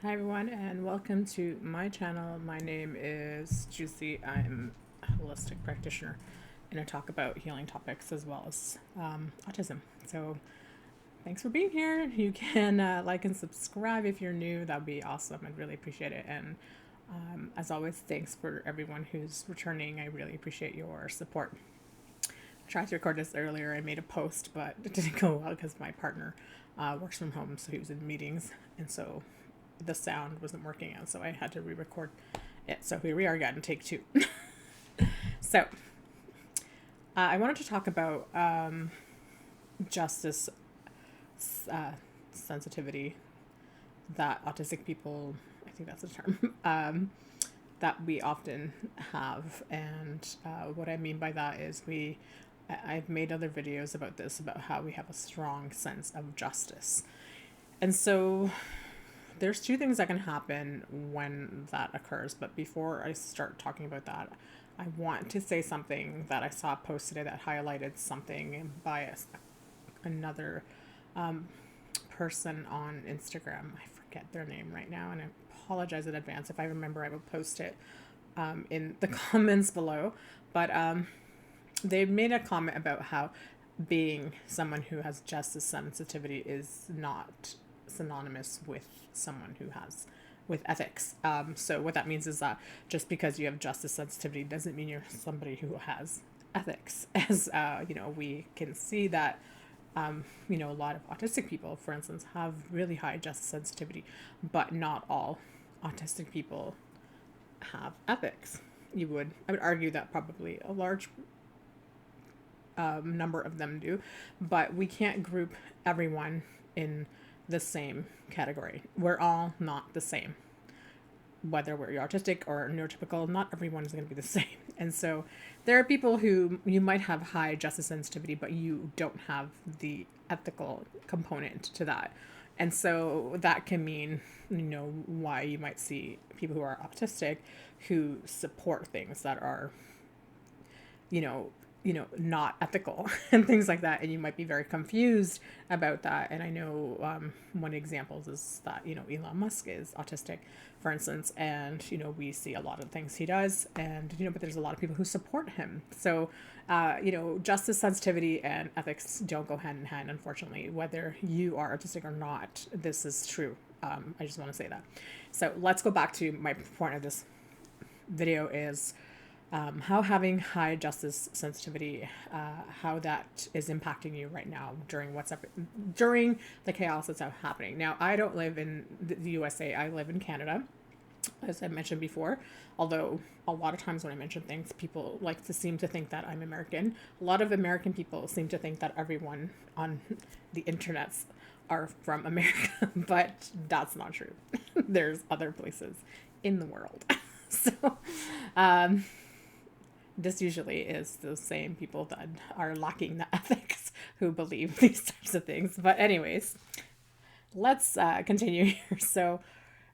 Hi everyone and welcome to my channel. My name is Giusi. I'm a holistic practitioner and I talk about healing topics as well as autism. So thanks for being here. You can like and subscribe if you're new. That would be awesome. I'd really appreciate it. And as always, thanks for everyone who's returning. I really appreciate your support. I tried to record this earlier. I made a post, but it didn't go well because my partner works from home, so he was in meetings, and so the sound wasn't working out, so I had to re-record it. So here we are again, take two. So I wanted to talk about justice uh, sensitivity that autistic people, I think that's the term, that we often have. And what I mean by that is I've made other videos about this, about how we have a strong sense of justice. And so there's two things that can happen when that occurs. But before I start talking about that, I want to say something that I saw a post today that highlighted something by another person on Instagram. I forget their name right now, and I apologize in advance. If I remember, I will post it in the comments below. But they made a comment about how being someone who has justice sensitivity is not synonymous with someone who has with ethics. So what that means is that just because you have justice sensitivity doesn't mean you're somebody who has ethics. As we can see that a lot of autistic people, for instance, have really high justice sensitivity, but not all autistic people have ethics. I would argue that probably a large number of them do, but we can't group everyone in the same category. We're all not the same. Whether we're autistic or neurotypical, not everyone is going to be the same. And so there are people who you might have high justice sensitivity, but you don't have the ethical component to that. And so that can mean, why you might see people who are autistic who support things that are, you know, not ethical and things like that. And you might be very confused about that. And I know one of the examples is that, Elon Musk is autistic, for instance, and, we see a lot of things he does and, but there's a lot of people who support him. So, justice sensitivity and ethics don't go hand in hand, unfortunately, whether you are autistic or not. This is true. I just want to say that. So let's go back to my point of this video is how having high justice sensitivity, how that is impacting you right now during the chaos that's happening. Now, I don't live in the USA. I live in Canada, as I mentioned before. Although a lot of times when I mention things, people like to seem to think that I'm American. A lot of American people seem to think that everyone on the internets are from America, but that's not true. There's other places in the world. So, this usually is the same people that are lacking the ethics who believe these types of things. But anyways, let's continue here. So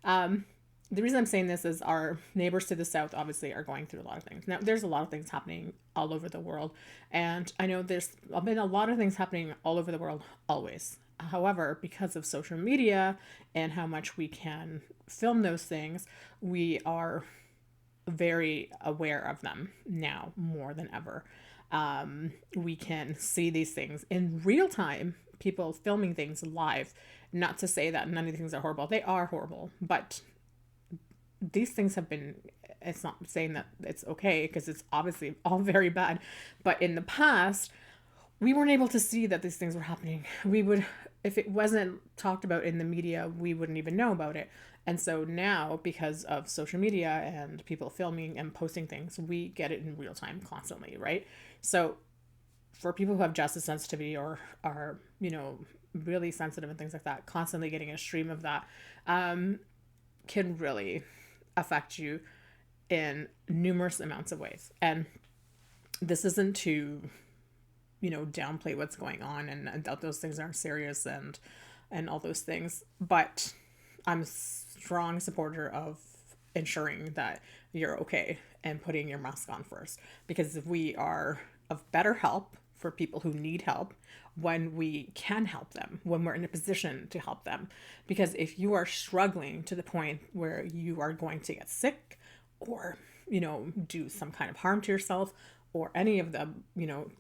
the reason I'm saying this is our neighbors to the south obviously are going through a lot of things. Now, there's a lot of things happening all over the world. And I know there's been a lot of things happening all over the world always. However, because of social media and how much we can film those things, we are very aware of them now more than ever. We can see these things in real time, people filming things live. Not to say that none of these things are horrible. They are horrible, but these things have been, it's not saying that it's okay because it's obviously all very bad. But in the past, we weren't able to see that these things were happening. We would, if it wasn't talked about in the media, we wouldn't even know about it. And so now, because of social media and people filming and posting things, we get it in real time constantly, right? So for people who have justice sensitivity or are, really sensitive and things like that, constantly getting a stream of that can really affect you in numerous amounts of ways. And this isn't to downplay what's going on and that those things aren't serious and all those things, but I'm a strong supporter of ensuring that you're okay and putting your mask on first, because if we are of better help for people who need help when we can help them, when we're in a position to help them. Because if you are struggling to the point where you are going to get sick or, do some kind of harm to yourself or any of the,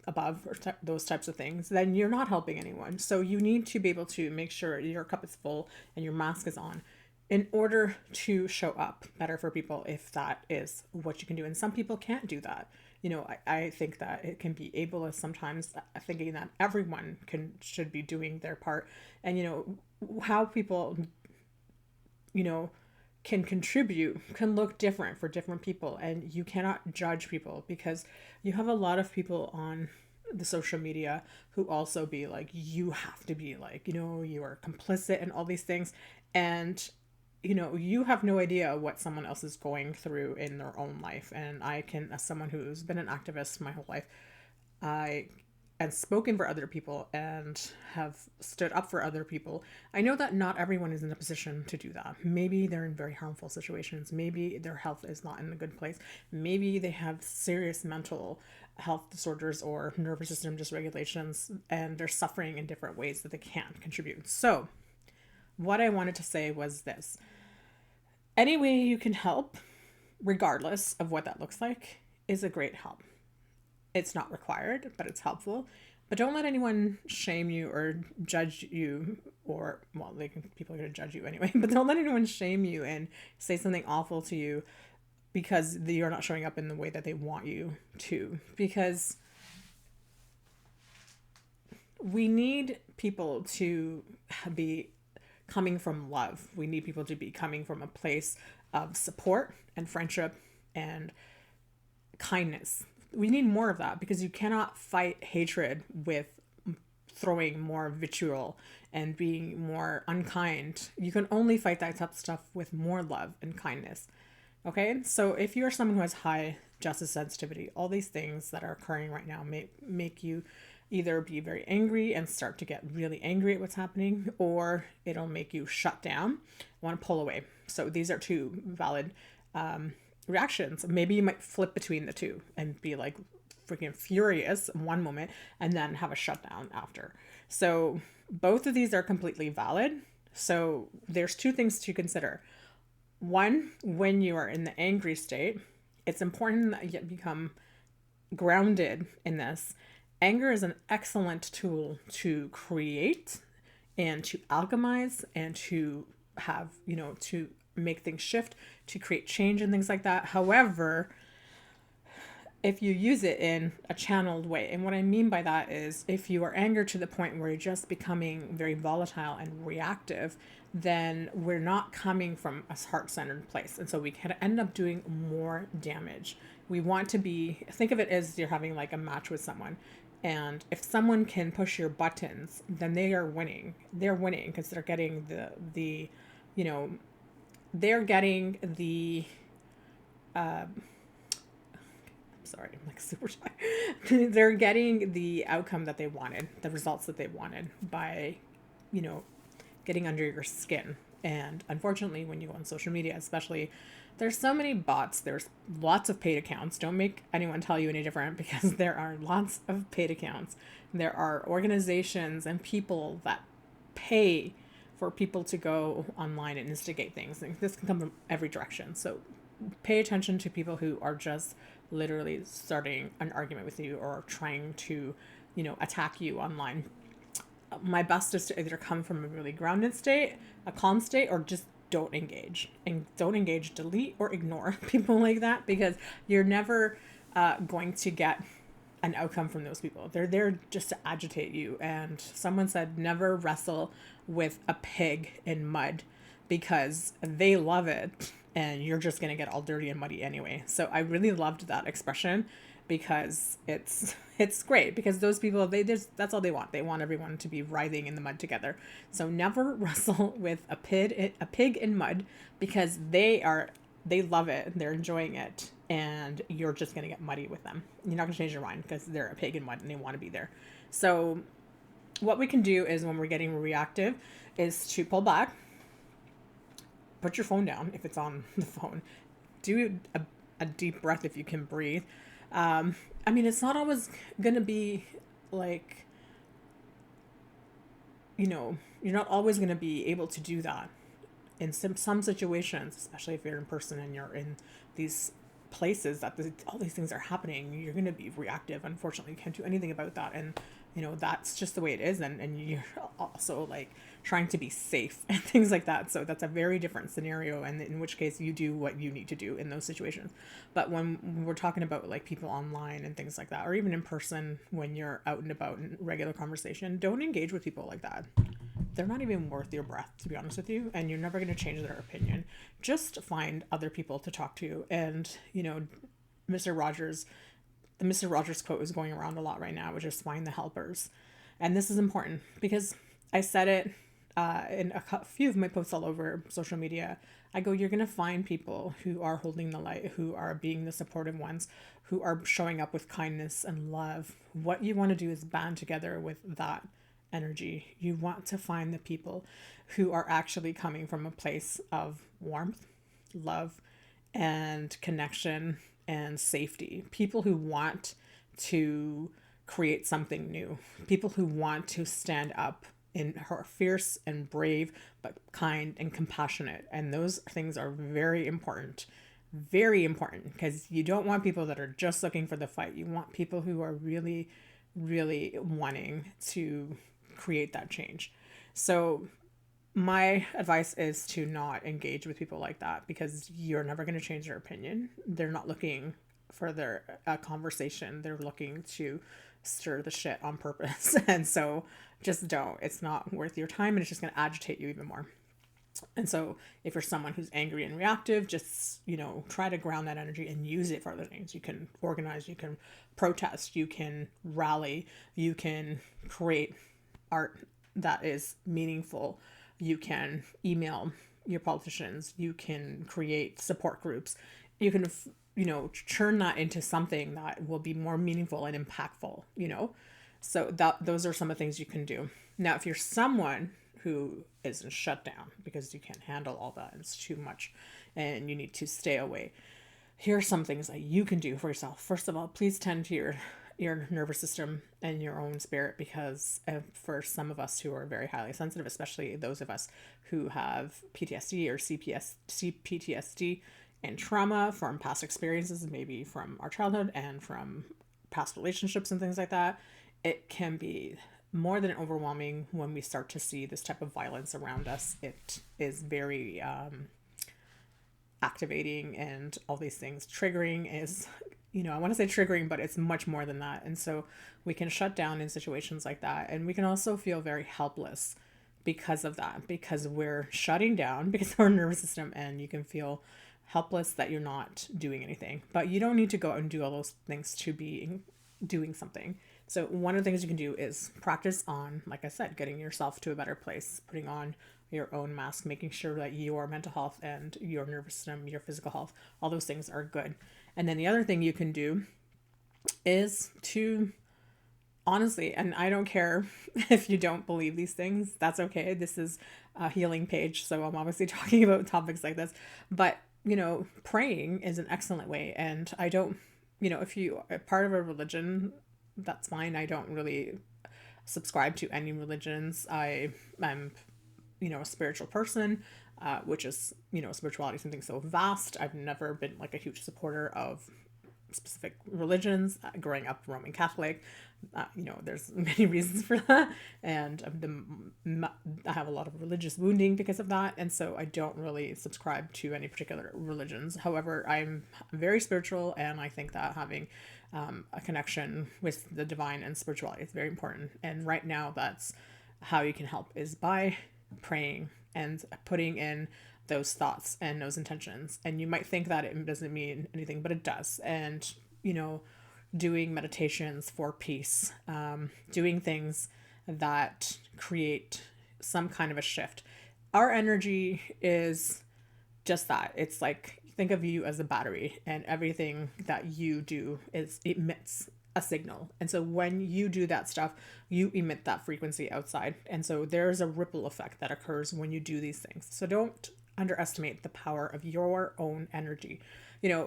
above or those types of things, then you're not helping anyone. So you need to be able to make sure your cup is full and your mask is on in order to show up better for people, if that is what you can do. And some people can't do that. I think that it can be ableist sometimes, thinking that everyone should be doing their part. And, how people, can contribute can look different for different people. And you cannot judge people, because you have a lot of people on the social media who also be like, you have to be like, you are complicit and all these things. And you have no idea what someone else is going through in their own life. And I can, as someone who's been an activist my whole life, I and spoken for other people and have stood up for other people, I know that not everyone is in a position to do that. Maybe they're in very harmful situations. Maybe their health is not in a good place. Maybe they have serious mental health disorders or nervous system dysregulations, and they're suffering in different ways that they can't contribute. So what I wanted to say was this: any way you can help, regardless of what that looks like, is a great help. It's not required, but it's helpful. But don't let anyone shame you or judge you, or, well, people are going to judge you anyway, but don't let anyone shame you and say something awful to you because you're not showing up in the way that they want you to. Because we need people to be coming from love. We need people to be coming from a place of support and friendship and kindness. We need more of that, because you cannot fight hatred with throwing more vitriol and being more unkind. You can only fight that type of stuff with more love and kindness. Okay? So if you're someone who has high justice sensitivity, all these things that are occurring right now may make you either be very angry and start to get really angry at what's happening, or it'll make you shut down, want to pull away. So these are two valid reactions. Maybe you might flip between the two and be like freaking furious one moment and then have a shutdown after. So both of these are completely valid. So there's two things to consider. One, when you are in the angry state, it's important that you become grounded in this. Anger is an excellent tool to create and to alchemize and to have, to make things shift, to create change and things like that. However, if you use it in a channeled way, and what I mean by that is if you are angered to the point where you're just becoming very volatile and reactive, then we're not coming from a heart-centered place. And so we can end up doing more damage. We want to think of it as you're having like a match with someone. And if someone can push your buttons, then they are winning. They're winning because they're getting they're getting the, sorry, I'm like super tired. They're getting the outcome that they wanted, the results that they wanted by, getting under your skin. And unfortunately, when you go on social media, especially, there's so many bots. There's lots of paid accounts. Don't make anyone tell you any different, because there are lots of paid accounts. There are organizations and people that pay for people to go online and instigate things. And this can come from every direction. So pay attention to people who are just literally starting an argument with you or trying to, attack you online. My best is to either come from a really grounded state, a calm state, or just don't engage. And don't engage, delete or ignore people like that, because you're never going to get an outcome from those people. They're there just to agitate you. And someone said, never wrestle with a pig in mud, because they love it and you're just going to get all dirty and muddy anyway. So I really loved that expression, because it's great, because those people, that's all they want. They want everyone to be writhing in the mud together. So never wrestle with a pig in mud, because they love it, they're enjoying it, and you're just going to get muddy with them. You're not going to change your mind because they're a pig in mud and they want to be there. So what we can do is, when we're getting reactive, is to pull back, put your phone down if it's on the phone, do a deep breath if you can breathe. It's not always going to be like, you know, you're not always going to be able to do that in some situations, especially if you're in person and you're in these places that all these things are happening. You're going to be reactive. Unfortunately, you can't do anything about that. And, you know, that's just the way it is. And you're also like trying to be safe and things like that. So that's a very different scenario. And in which case you do what you need to do in those situations. But when we're talking about like people online and things like that, or even in person, when you're out and about in regular conversation, don't engage with people like that. They're not even worth your breath, to be honest with you, and you're never going to change their opinion. Just find other people to talk to. And, you know, Mr. Rogers, the Mr. Rogers quote is going around a lot right now, which is find the helpers. And this is important because I said it in a few of my posts all over social media. I go, you're going to find people who are holding the light, who are being the supportive ones, who are showing up with kindness and love. What you want to do is band together with that energy. You want to find the people who are actually coming from a place of warmth, love, and connection and safety. People who want to create something new. People who want to stand up and are fierce and brave, but kind and compassionate. And those things are very important. Very important, because you don't want people that are just looking for the fight. You want people who are really, really wanting to create that change. So my advice is to not engage with people like that, because you're never going to change their opinion. They're not looking for their conversation. They're looking to stir the shit on purpose. And so just don't. It's not worth your time, and it's just going to agitate you even more. And so if you're someone who's angry and reactive, just, you know, try to ground that energy and use it for other things. You can organize, you can protest, you can rally, you can create art that is meaningful. You can email your politicians. You can create support groups. You can, you know, churn that into something that will be more meaningful and impactful, you know? So those are some of the things you can do. Now, if you're someone who isn't shut down because you can't handle all that, it's too much and you need to stay away, here are some things that you can do for yourself. First of all, please tend to your nervous system and your own spirit, because for some of us who are very highly sensitive, especially those of us who have PTSD or CPTSD and trauma from past experiences, maybe from our childhood and from past relationships and things like that, it can be more than overwhelming when we start to see this type of violence around us. It is very activating, and all these things. Triggering is, you know, I want to say triggering, but it's much more than that. And so we can shut down in situations like that. And we can also feel very helpless because of that, because we're shutting down because of our nervous system, and you can feel helpless that you're not doing anything. But you don't need to go out and do all those things to be doing something. So one of the things you can do is practice on, like I said, getting yourself to a better place, putting on your own mask, making sure that your mental health and your nervous system, your physical health, all those things are good. And then the other thing you can do is to, honestly, and I don't care if you don't believe these things, that's okay. This is a healing page, so I'm obviously talking about topics like this. But, you know, praying is an excellent way. And I don't, you know, if you are part of a religion, that's fine. I don't really subscribe to any religions. I'm, you know, a spiritual person, which is, you know, spirituality is something so vast. I've never been like a huge supporter of specific religions. Growing up Roman Catholic, you know, there's many reasons for that, and I have a lot of religious wounding because of that, and so I don't really subscribe to any particular religions. However, I'm very spiritual, and I think that having a connection with the divine and spirituality is very important. And right now, that's how you can help, is by praying and putting in those thoughts and those intentions. And you might think that it doesn't mean anything, but it does. And, you know, doing meditations for peace, doing things that create some kind of a shift. Our energy is just that. It's like, think of you as a battery, and everything that you do emits a signal. And so when you do that stuff, you emit that frequency outside. And so there's a ripple effect that occurs when you do these things. So don't underestimate the power of your own energy.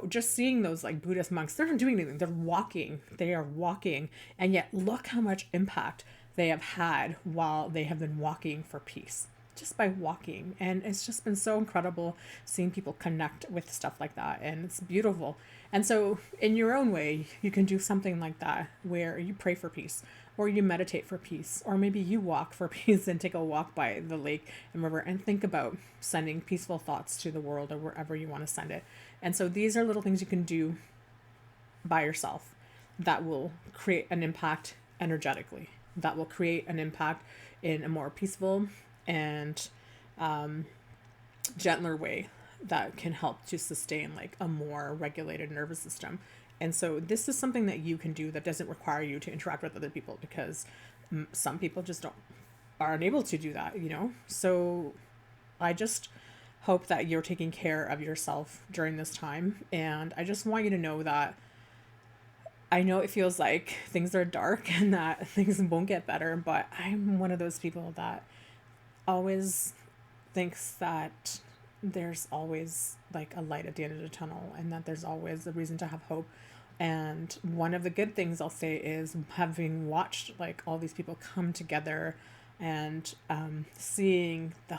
Just seeing those like Buddhist monks, they're not doing anything. They are walking. And yet look how much impact they have had while they have been walking for peace, just by walking. And it's just been so incredible seeing people connect with stuff like that. And it's beautiful. And so in your own way, you can do something like that where you pray for peace, or you meditate for peace, or maybe you walk for peace and take a walk by the lake and river and think about sending peaceful thoughts to the world or wherever you want to send it. And so these are little things you can do by yourself that will create an impact energetically, that will create an impact in a more peaceful and gentler way that can help to sustain like a more regulated nervous system. And so this is something that you can do that doesn't require you to interact with other people, because some people just aren't able to do that, So I just hope that you're taking care of yourself during this time. And I just want you to know that I know it feels like things are dark and that things won't get better, but I'm one of those people that always thinks that there's always like a light at the end of the tunnel, and that there's always a reason to have hope. And one of the good things I'll say is having watched like all these people come together and seeing the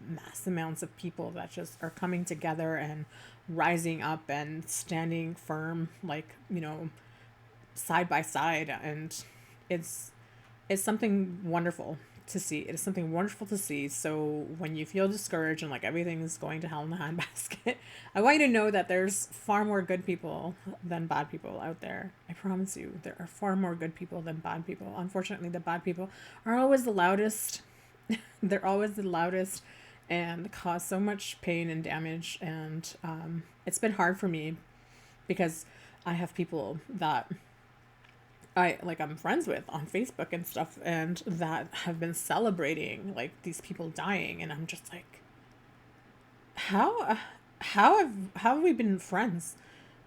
mass amounts of people that just are coming together and rising up and standing firm, like side by side. And it's something wonderful to see. It is something wonderful to see. So when you feel discouraged and like everything is going to hell in the handbasket, I want you to know that there's far more good people than bad people out there. I promise you, there are far more good people than bad people. Unfortunately, the bad people are always the loudest. They're always the loudest and cause so much pain and damage. And it's been hard for me because I have people that I'm friends with on Facebook and stuff, and that have been celebrating like these people dying, and I'm just like, how have we been friends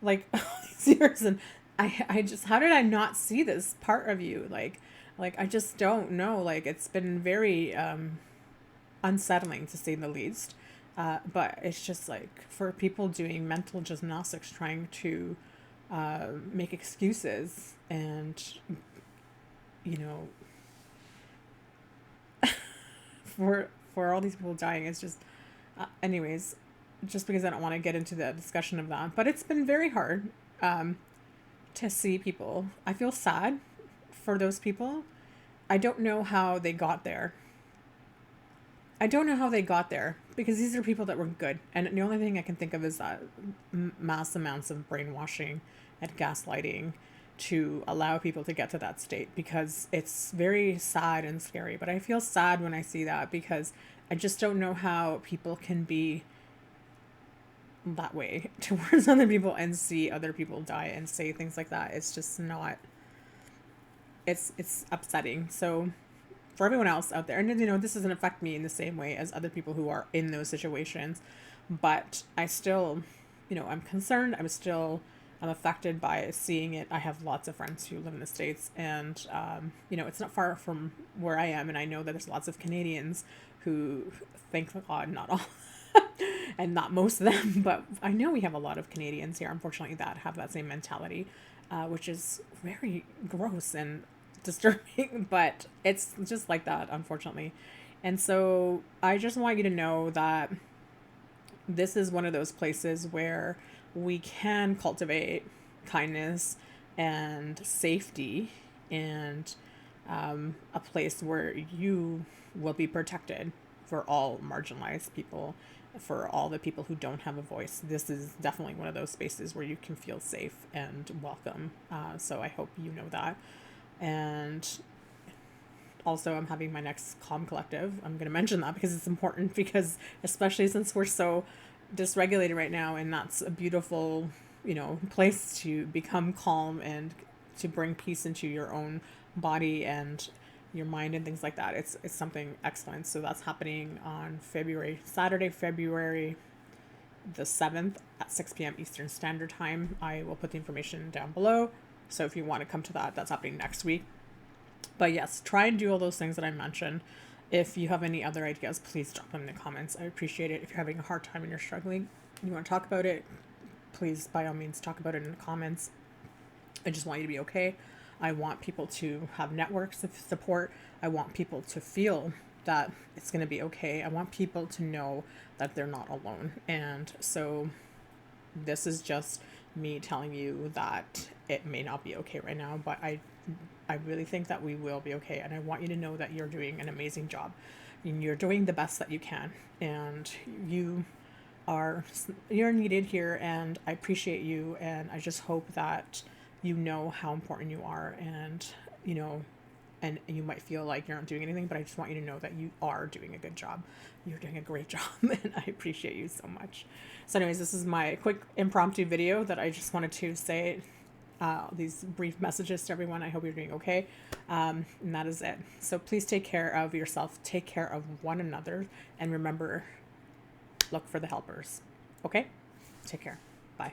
like all these years? And I just, how did I not see this part of you? Like I just don't know. Like it's been very unsettling to say the least. But it's just like for people doing mental gymnastics, trying to make excuses and for all these people dying. It's just anyways, just because I don't want to get into the discussion of that, but it's been very hard to see people. I feel sad for those people. I don't know how they got there. Because these are people that were good. And the only thing I can think of is that mass amounts of brainwashing and gaslighting to allow people to get to that state, because it's very sad and scary. But I feel sad when I see that, because I just don't know how people can be that way towards other people and see other people die and say things like that. It's just not, it's upsetting. So for everyone else out there, and this doesn't affect me in the same way as other people who are in those situations, but I still, I'm concerned. I'm affected by seeing it. I have lots of friends who live in the States, and it's not far from where I am, and I know that there's lots of Canadians who, thank God, not all and not most of them, but I know we have a lot of Canadians here, unfortunately, that have that same mentality, which is very gross and disturbing, but it's just like that, unfortunately. And so I just want you to know that this is one of those places where we can cultivate kindness and safety, and a place where you will be protected for all marginalized people, for all the people who don't have a voice. This is definitely one of those spaces where you can feel safe and welcome. So I hope you know that. And also, I'm having my next Calm Collective. I'm going to mention that because it's important, because especially since we're so dysregulated right now, and that's a beautiful, place to become calm and to bring peace into your own body and your mind and things like that. It's something excellent. So that's happening on Saturday, February the 7th at 6 p.m. Eastern Standard Time. I will put the information down below. So if you want to come to that, that's happening next week. But yes, try and do all those things that I mentioned. If you have any other ideas, please drop them in the comments. I appreciate it. If you're having a hard time and you're struggling, you want to talk about it, please, by all means, talk about it in the comments. I just want you to be okay. I want people to have networks of support. I want people to feel that it's going to be okay. I want people to know that they're not alone. And so this is just me telling you that it may not be okay right now, but I really think that we will be okay. And I want you to know that you're doing an amazing job and you're doing the best that you can. And you're needed here, and I appreciate you. And I just hope that you know how important you are, and and you might feel like you're not doing anything, but I just want you to know that you are doing a good job. You're doing a great job, and I appreciate you so much. So anyways, this is my quick impromptu video that I just wanted to say these brief messages to everyone. I hope you're doing okay. And that is it. So please take care of yourself, take care of one another, and remember, look for the helpers. Okay? Take care. Bye.